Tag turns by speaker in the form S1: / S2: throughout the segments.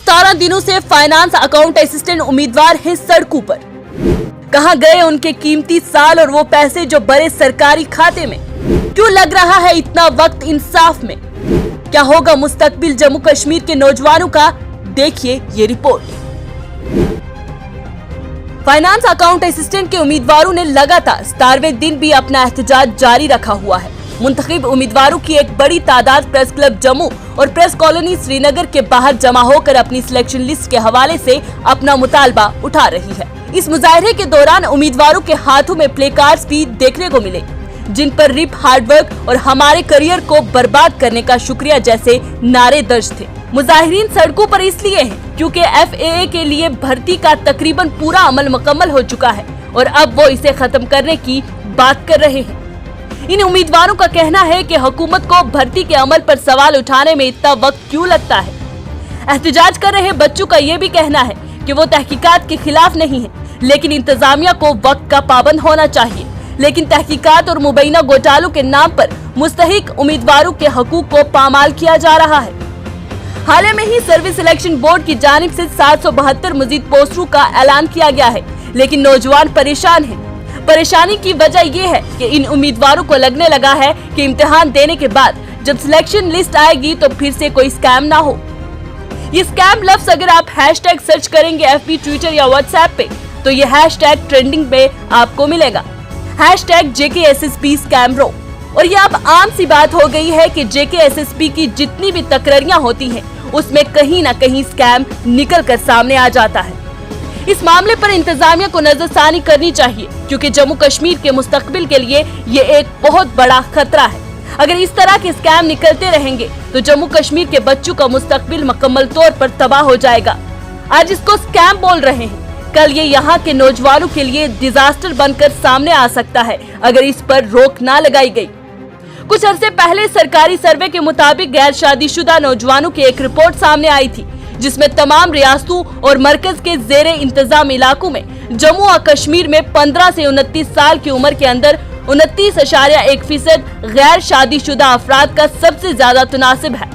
S1: 17 दिनों से finance account assistant उम्मीदवार हैं सड़कों पर। कहां गए उनके कीमती साल और वो पैसे जो बड़े सरकारी खाते में? क्यों लग रहा है इतना वक्त इंसाफ में? क्या होगा मुस्तकबिल जम्मू कश्मीर के नौजवानों का? देखिए ये रिपोर्ट। फाइनेंस अकाउंट असिस्टेंट के उम्मीदवारों ने लगातार 17वें दिन भी अपना एहतजाज जारी रखा हुआ है। मुंतखब उम्मीदवारों की एक बड़ी तादाद प्रेस क्लब जम्मू और प्रेस कॉलोनी श्रीनगर के बाहर जमा होकर अपनी सिलेक्शन लिस्ट के हवाले से अपना मुतालबा उठा रही है। इस मुजाहरे के दौरान उम्मीदवारों के हाथों में प्ले कार्ड्स भी देखने को मिले, जिन पर रिप हार्डवर्क और हमारे करियर को बर्बाद करने का शुक्रिया जैसे नारे दर्ज थे। मुजाहिरीन सड़कों पर इसलिए हैं क्योंकि FAA के लिए भर्ती का तकरीबन पूरा अमल मुकम्मल हो चुका है और अब वो इसे खत्म करने की बात कर रहे हैं। इन उम्मीदवारों का कहना है कि हुकूमत को भर्ती के अमल पर सवाल उठाने में इतना वक्त क्यों लगता है। एहतजाज कर रहे बच्चों का ये भी कहना है कि वो तहकीकात के खिलाफ नहीं है, लेकिन इंतजामिया को वक्त का पाबंद होना चाहिए। लेकिन तहकीकात और मुबैना घोटालों के नाम पर मुस्तहिक उम्मीदवारों के हकूक को पामाल किया जा रहा है। हाल ही में ही सर्विस सिलेक्शन बोर्ड की जानिब से 772 मजीद पोस्टरों का ऐलान किया गया है, लेकिन नौजवान परेशान हैं। परेशानी की वजह ये है कि इन उम्मीदवारों को लगने लगा है कि इम्तिहान देने के बाद जब सिलेक्शन लिस्ट आएगी तो फिर से कोई स्कैम ना हो। ये स्कैम लफ्ज अगर आप हैशटैग सर्च करेंगे FB, ट्विटर या व्हाट्सएप पे तो ये हैशटैग ट्रेंडिंग पे आपको मिलेगा, हैशटैग JKSSP स्कैम रो। और ये अब आम सी बात हो गई है कि JKSSP की जितनी भी तकरारियां होती हैं उसमें कहीं ना कहीं स्कैम निकल कर सामने आ जाता है। इस मामले पर इंतजामिया को नजरसानी करनी चाहिए क्योंकि जम्मू कश्मीर के मुस्तकबिल के लिए ये एक बहुत बड़ा खतरा है। अगर इस तरह के स्कैम निकलते रहेंगे तो जम्मू कश्मीर के बच्चों का मुस्तकबिल मुकम्मल तौर पर तबाह हो जाएगा। आज इसको स्कैम बोल रहे हैं, कल ये यहाँ के नौजवानों के लिए डिजास्टर बनकर सामने आ सकता है अगर इस पर रोक न लगाई गई। कुछ अरसे पहले सरकारी सर्वे के मुताबिक गैर शादीशुदा नौजवानों की एक रिपोर्ट सामने आई थी, जिसमें तमाम रियासतों और मरकज के जेरे इंतजाम इलाकों में जम्मू और कश्मीर में 15 से 29 साल की उम्र के अंदर 29.1% गैर शादीशुदा अफराद का सबसे ज्यादा तनासिब है।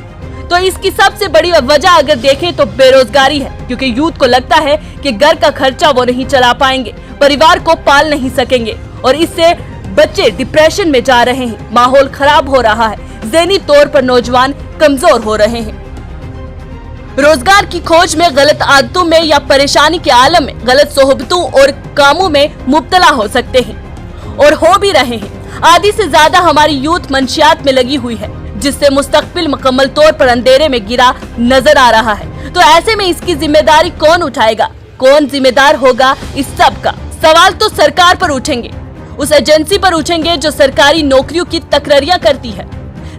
S1: तो इसकी सबसे बड़ी वजह अगर देखें तो बेरोजगारी है, क्योंकि यूथ को लगता है कि घर का खर्चा वो नहीं चला पाएंगे, परिवार को पाल नहीं सकेंगे और इससे बच्चे डिप्रेशन में जा रहे हैं, माहौल खराब हो रहा है, ज़हनी तौर पर नौजवान कमजोर हो रहे हैं। रोजगार की खोज में, गलत आदतों में या परेशानी के आलम में गलत सोहबतों और कामों में मुब्तला हो सकते हैं और हो भी रहे हैं। आधी से ज्यादा हमारी यूथ मंशियात में लगी हुई है, जिससे मुस्तकबिल मुकम्मल तौर पर अंधेरे में गिरा नजर आ रहा है। तो ऐसे में इसकी जिम्मेदारी कौन उठाएगा? कौन जिम्मेदार होगा इस सब का? सवाल तो सरकार पर उठेंगे, उस एजेंसी पर उठेंगे जो सरकारी नौकरियों की तकरारियां करती है।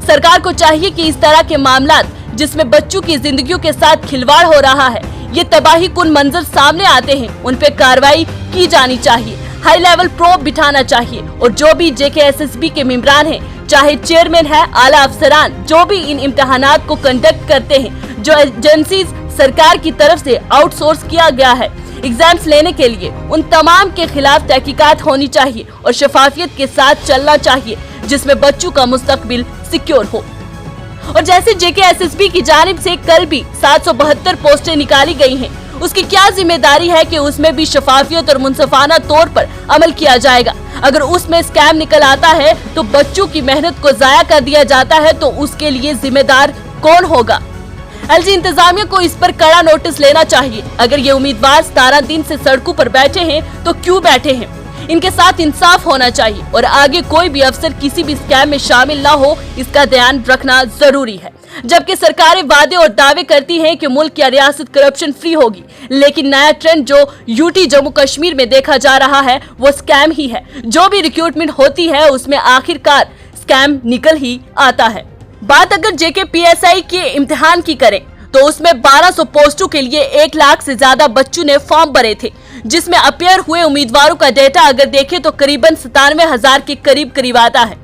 S1: सरकार को चाहिए कि इस तरह के मामलात जिसमें बच्चों की जिंदगियों के साथ खिलवाड़ हो रहा है, ये तबाही कुन मंजर सामने आते हैं, उन पे कार्रवाई की जानी चाहिए। हाई लेवल प्रोब बिठाना चाहिए और जो भी JKSSP के मेंबरान हैं, चाहे चेयरमैन है, आला अफसरान, जो भी इन इम्तिहानात को कंडक्ट करते हैं, जो एजेंसीज सरकार की तरफ से आउटसोर्स किया गया है एग्जाम्स लेने के लिए, उन तमाम के खिलाफ तहकीकात होनी चाहिए और शफाफियत के साथ चलना चाहिए, जिसमें बच्चों का मुस्तकबिल सिक्योर हो। और जैसे JKSSP की जानिब से कल भी 772 पोस्टें निकाली गई हैं, उसकी क्या जिम्मेदारी है कि उसमें भी शफाफियत और मुंसफाना तौर पर अमल किया जाएगा। अगर उसमें स्कैम निकल आता है तो बच्चों की मेहनत को जाया कर दिया जाता है, तो उसके लिए जिम्मेदार कौन होगा? LG इंतजामिया को इस पर कड़ा नोटिस लेना चाहिए। अगर ये उम्मीदवार 17 दिन से सड़कों पर बैठे हैं तो क्यों बैठे हैं? इनके साथ इंसाफ होना चाहिए और आगे कोई भी अफसर किसी भी स्कैम में शामिल ना हो, इसका ध्यान रखना जरूरी है। जबकि सरकारें वादे और दावे करती हैं कि मुल्क या रियासत करप्शन फ्री होगी, लेकिन नया ट्रेंड जो UT जम्मू कश्मीर में देखा जा रहा है वो स्कैम ही है। जो भी रिक्रूटमेंट होती है उसमें आखिरकार स्कैम निकल ही आता है। बात अगर JKPSI के इम्तिहान की करें तो उसमें 1200 पोस्टों के लिए 1 लाख से ज्यादा बच्चों ने फॉर्म भरे थे, जिसमें अपियर हुए उम्मीदवारों का डेटा अगर देखें तो करीबन 97,000 के करीब आता है।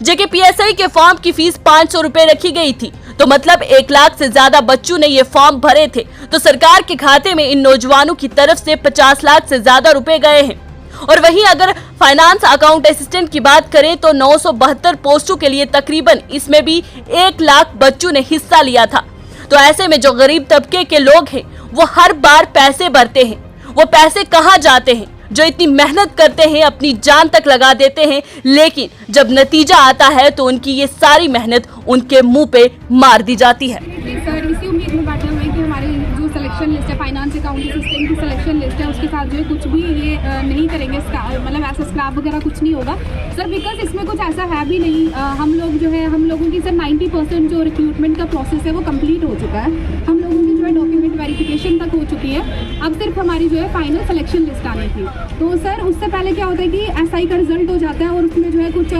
S1: JKPSI के फॉर्म की फीस 500 रुपए रखी गई थी, तो मतलब 1 लाख से ज्यादा बच्चों ने ये फॉर्म भरे थे, तो सरकार के खाते में इन नौजवानों की तरफ से 50 लाख से ज्यादा रुपए गए हैं। और वहीं अगर फाइनेंस अकाउंट असिस्टेंट की बात करें तो 972 पोस्टों के लिए तकरीबन इसमें भी 1 लाख बच्चों ने हिस्सा लिया था। तो ऐसे में जो गरीब तबके के लोग हैं वो हर बार पैसे भरते हैं। वो पैसे कहाँ जाते हैं? जो इतनी मेहनत करते हैं, अपनी जान तक लगा देते हैं, लेकिन जब नतीजा आता है तो उनकी ये सारी मेहनत उनके मुंह पे मार दी जाती है।
S2: सर इसी उम्मीद में बैठे हुए हैं कि हमारी जो सिलेक्शन लिस्ट है, फाइनेंस अकाउंटिंग सिस्टम की सिलेक्शन लिस्ट है, उसके साथ जो है कुछ भी ये नहीं करेंगे, मतलब ऐसा स्क्रैप वगैरह कुछ नहीं होगा सर, बिकॉज इसमें कुछ ऐसा है भी नहीं। हम लोग जो है, हम लोगों की सर 90% जो रिक्रूटमेंट का प्रोसेस है वो कंप्लीट हो चुका है। हम लोगों की जो है डॉक्यूमेंट वेरिफिकेशन तक हो चुकी है। अब सिर्फ हमारी जो है फाइनल सिलेक्शन लिस्ट आनी थी। तो सर उससे पहले क्या होता है कि एसआई का रिजल्ट हो जाता है और उसमें जो है कुछ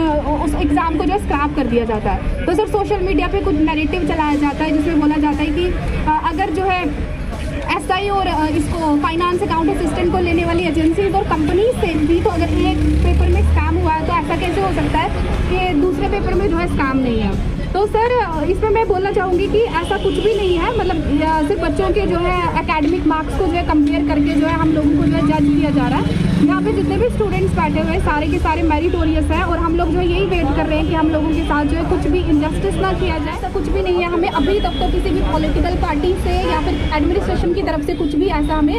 S2: उस एग्ज़ाम को जो है स्क्रैप कर दिया जाता है। तो सर सोशल मीडिया पे कुछ नैरेटिव चलाया जाता है जिसमें बोला जाता है कि अगर जो है एसआई और इसको फाइनेंस अकाउंट असिस्टेंट को लेने वाली एजेंसीज और कंपनी से भी, तो अगर एक पेपर में स्कैम हुआ है तो ऐसा कैसे हो सकता है कि दूसरे पेपर में जो है स्कैम नहीं है। तो सर इसमें मैं बोलना चाहूँगी कि ऐसा कुछ भी नहीं है, मतलब सिर्फ बच्चों के जो है एकेडमिक मार्क्स को जो है कंपेयर करके जो है हम लोगों को जो है जज किया जा रहा है। यहाँ पे जितने भी स्टूडेंट्स बैठे हुए हैं सारे के सारे मेरिटोरियस हैं और हम लोग जो है यही वेट कर रहे हैं कि हम लोगों के साथ जो है कुछ भी इनजस्टिस ना किया जाए। ऐसा कुछ भी नहीं है। हमें अभी तक तो किसी भी पॉलिटिकल पार्टी से या फिर एडमिनिस्ट्रेशन की तरफ से कुछ भी ऐसा हमें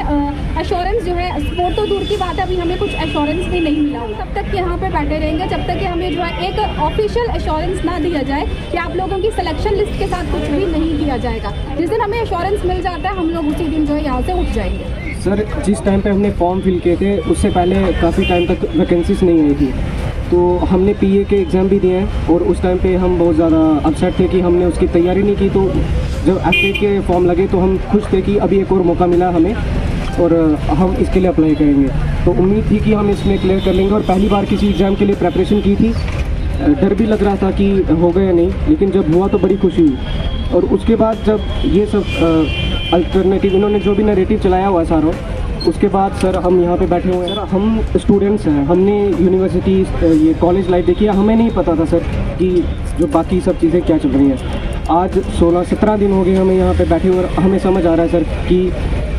S2: एश्योरेंस जो है, स्पोर्ट तो दूर की बात है, अभी हमें कुछ एश्योरेंस भी नहीं मिला। तब तक यहाँ पे बैठे रहेंगे जब तक कि हमें जो है एक ऑफिशियल एश्योरेंस ना दिया जाए कि आप लोगों की सिलेक्शन लिस्ट के साथ कुछ भी नहीं किया जाएगा। जिस दिन हमें एश्योरेंस मिल जाता है हम लोग उसी दिन जो है यहाँ से उठ जाएंगे।
S3: सर जिस टाइम पे हमने फॉर्म फिल किए थे उससे पहले काफ़ी टाइम तक वैकेंसीज नहीं आई थी, तो हमने पीए के एग्ज़ाम भी दिए हैं और उस टाइम पे हम बहुत ज़्यादा अपसेट थे कि हमने उसकी तैयारी नहीं की। तो जब एफए के फॉर्म लगे तो हम खुश थे कि अभी एक और मौका मिला हमें और हम इसके लिए अप्लाई करेंगे। तो उम्मीद थी कि हम इसमें क्लियर कर लेंगे और पहली बार किसी एग्ज़ाम के लिए प्रेपरेशन की थी। डर भी लग रहा था कि होगा या नहीं, लेकिन जब हुआ तो बड़ी खुशी हुई। और उसके बाद जब ये सब अल्टरनेटिव इन्होंने जो भी नैरेटिव चलाया हुआ है सारा, उसके बाद सर हम यहाँ पे बैठे हुए हैं। सर हम स्टूडेंट्स हैं, हमने यूनिवर्सिटी ये कॉलेज लाइफ देखी है, हमें नहीं पता था सर कि जो बाकी सब चीज़ें क्या चल रही हैं। आज 16-17 दिन हो गए हमें यहाँ पे बैठे हुए और हमें समझ आ रहा है सर कि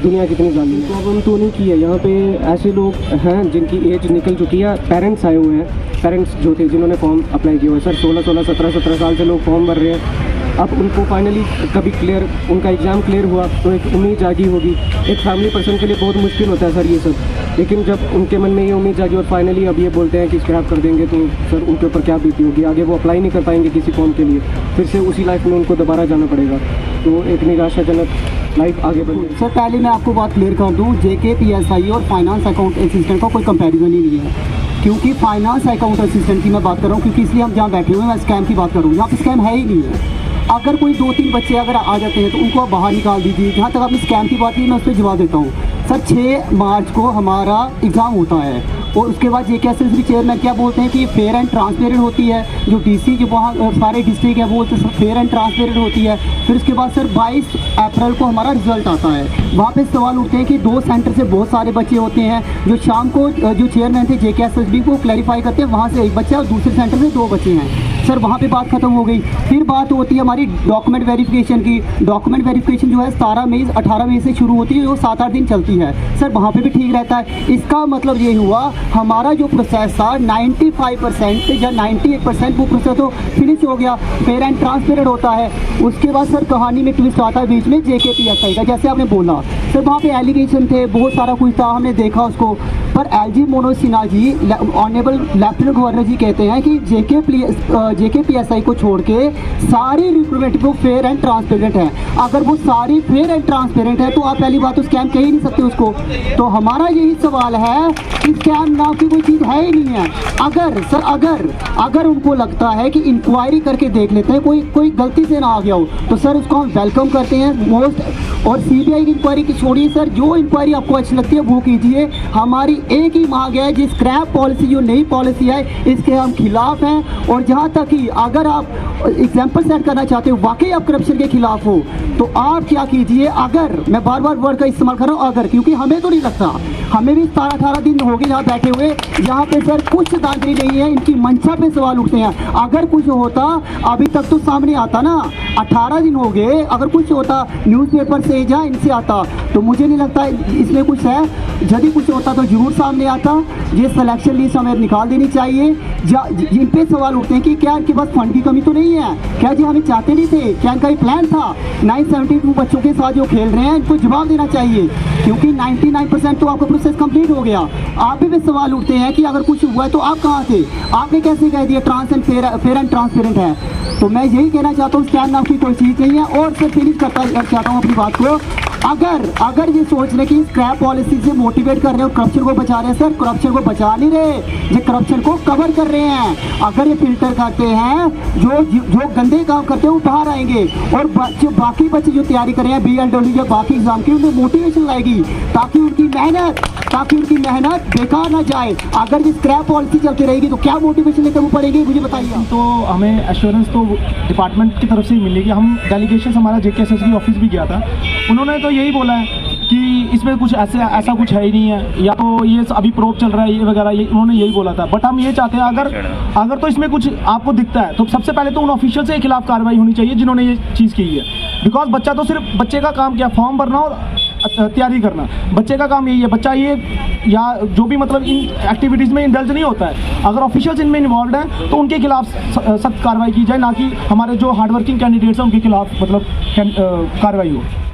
S3: दुनिया कितनी जालिम है। प्रॉब्लम तो नहीं की है, यहाँ पे ऐसे लोग हैं जिनकी एज निकल चुकी है, पेरेंट्स आए हुए हैं, पेरेंट्स जो थे जिन्होंने फॉर्म अप्लाई किया हुआ है। सर 16, 17 साल से लोग फॉर्म भर रहे हैं। अब उनको फाइनली कभी क्लियर, उनका एग्ज़ाम क्लियर हुआ तो एक उम्मीद जागी होगी। एक फैमिली पर्सन के लिए बहुत मुश्किल होता है सर ये सब, लेकिन जब उनके मन में ये उम्मीद जागी और फाइनली अब ये बोलते हैं कि स्क्रैप कर देंगे, तो सर उनके ऊपर क्या बीती होगी। आगे वो अप्लाई नहीं कर पाएंगे किसी फॉर्म के लिए, फिर से उसी लाइफ में उनको दोबारा जाना पड़ेगा। तो एक निराशाजनक लाइफ आगे बढ़ेगी।
S4: सर पहले मैं आपको बात क्लियर कर दूँ, जेके पीएसआई और फाइनेंस अकाउंट असिस्टेंट का कोई कंपैरिजन ही नहीं है। क्योंकि फाइनेंस अकाउंट असिस्टेंट की मैं बात कर रहा हूँ, क्योंकि इसलिए हम जहाँ बैठे हुए हैं मैं स्कैम की बात करूँ, यहाँ पे स्कैम है ही नहीं है। अगर कोई 2-3 बच्चे अगर आ जाते हैं तो उनको आप बाहर निकाल दीजिए। जहाँ तक आपने स्कैम की बात की मैं उस पर जवाब देता हूँ। सर 6 मार्च को हमारा एग्ज़ाम होता है और उसके बाद जेकेएसएसबी चेयरमैन क्या बोलते हैं कि फेयर एंड ट्रांसपेरेंट होती है। जो डीसी जो वहाँ सारे डिस्ट्रिक्ट है वो फेयर एंड ट्रांसपेरेंट होती है। फिर उसके बाद सर 22 अप्रैल को हमारा रिजल्ट आता है। वहाँ पे सवाल उठते हैं कि 2 सेंटर से बहुत सारे बच्चे होते हैं। जो शाम को जो चेयरमैन थे जेकेएसएसबी को क्लैरिफाई करते हैं, वहाँ से 1 बच्चा और दूसरे सेंटर से 2 बच्चे हैं। सर वहाँ पे बात खत्म हो गई। फिर बात होती है हमारी डॉक्यूमेंट वेरिफिकेशन की। डॉक्यूमेंट वेरिफिकेशन जो है 18 मई से शुरू होती है, वो 7-8 दिन चलती है। सर वहाँ पे भी ठीक रहता है। इसका मतलब ये हुआ हमारा जो प्रोसेस था 95% या 98% वो प्रोसेस तो फिनिश हो गया, फेयर एंड ट्रांसपेरेंट होता है। उसके बाद सर कहानी में ट्विस्ट आता है बीच में जेके पीएसआई का, जैसे आपने बोला सर वहाँ पे एलिगेशन थे, बहुत सारा कुछ था, हमने देखा उसको। पर LG Manoj Sinha ji, honourable lieutenant governor जी कहते हैं कि जेके पीएसआई को छोड़ के सारी रिक्रूटमेंट को फेयर एंड ट्रांसपेरेंट है। अगर वो सारी फेयर एंड ट्रांसपेरेंट है तो आप पहली बात तो स्कैम कह ही नहीं सकते उसको। तो हमारा यही सवाल है कि स्कैम नाम की कोई चीज़ है ही नहीं है। अगर सर अगर उनको लगता है कि इंक्वायरी करके देख लेते हैं, कोई गलती से ना आ गया हो, तो सर उसको हम वेलकम करते हैं मोस्ट। और सीबीआई की इंक्वायरी की छोड़िए सर, जो इंक्वायरी आपको अच्छी लगती है वो कीजिए। हमारी एक ही मांग है, जिस स्क्रैप पॉलिसी जो नई पॉलिसी है इसके हम खिलाफ हैं। और जहाँ तक ही अगर आप एग्जाम्पल सेट करना चाहते हो, वाकई आप करप्शन के खिलाफ हो, तो आप क्या कीजिए, अगर मैं बार बार वर्ड का इस्तेमाल कर रहा हूँ अगर, क्योंकि हमें तो नहीं लगता, हमें भी 17-18 दिन हो गए यहाँ बैठे हुए, यहाँ पे सर कुछ दांतरी नहीं है, इनकी मंशा पे सवाल उठते हैं। अगर कुछ होता अभी तक तो सामने आता ना, 18 दिन हो गए, अगर कुछ होता न्यूज़पेपर से या इनसे आता, तो मुझे नहीं लगता इसमें कुछ है। यदि कुछ होता तो जरूर सामने आता, ये सिलेक्शन लिस्ट हमें निकाल देनी चाहिए। जिन पे सवाल उठते हैं कि क्या इनके पास फंड की कमी तो नहीं है, क्या जी हमें चाहते नहीं थे, क्या इनका ये प्लान था? 972 बच्चों के साथ जो खेल रहे हैं इनको जवाब देना चाहिए, क्योंकि 99% तो आपका प्रोसेस कंप्लीट हो गया। आप भी सवाल उठते हैं कि अगर कुछ हुआ है तो आप कहाँ थे, आपने कैसे कह दिया trans and fair and transparent है। तो मैं यही कहना चाहता हूँ स्कैम नाम की कोई चीज़ नहीं है। और सर फिनिश करता चाहता हूँ अपनी बात को, अगर ये सोच रहे कि स्क्रैप पॉलिसी से मोटिवेट कर रहे हो, करप्शन को बचा रहे हैं, सर करप्शन को बचा नहीं रहे, ये करप्शन को कवर कर रहे हैं। अगर ये फिल्टर करते हैं, जो गंदे काम करते हैं वो बाहर आएंगे, और जो बाकी बच्चे जो तैयारी कर रहे हैं BLW या बाकी एग्जाम की, उन्हें मोटिवेशन लाएगी ताकि उनकी मेहनत बेकार ना जाए। अगर ये स्क्रैप पॉलिसी चलती रहेगी तो क्या मोटिवेशन लेकर वो पढ़ेंगे, मुझे बताइए।
S5: तो हमें एश्योरेंस तो डिपार्टमेंट की तरफ से ही मिलेगी। हम डेलीगेशन हमारा JKSSB ऑफिस भी गया था, उन्होंने तो यही बोला है कि इसमें कुछ ऐसा कुछ है ही नहीं है, या तो ये अभी प्रोब चल रहा है ये वगैरह, ये उन्होंने यही बोला था। बट हम ये चाहते हैं अगर तो इसमें कुछ आपको दिखता है तो सबसे पहले तो उन ऑफिशियल के खिलाफ कार्रवाई होनी चाहिए जिन्होंने ये चीज़ की है। बिकॉज बच्चा तो सिर्फ बच्चे का काम क्या, फॉर्म भरना और तैयारी करना, बच्चे का काम यही है। बच्चा ये या जो भी मतलब इन एक्टिविटीज़ में इंडल्ज नहीं होता है, अगर ऑफिशियल्स इनमें इन्वॉल्व हैं तो उनके खिलाफ सख्त कार्रवाई की जाए, ना कि हमारे जो हार्डवर्किंग कैंडिडेट्स हैं उनके खिलाफ मतलब कार्रवाई हो।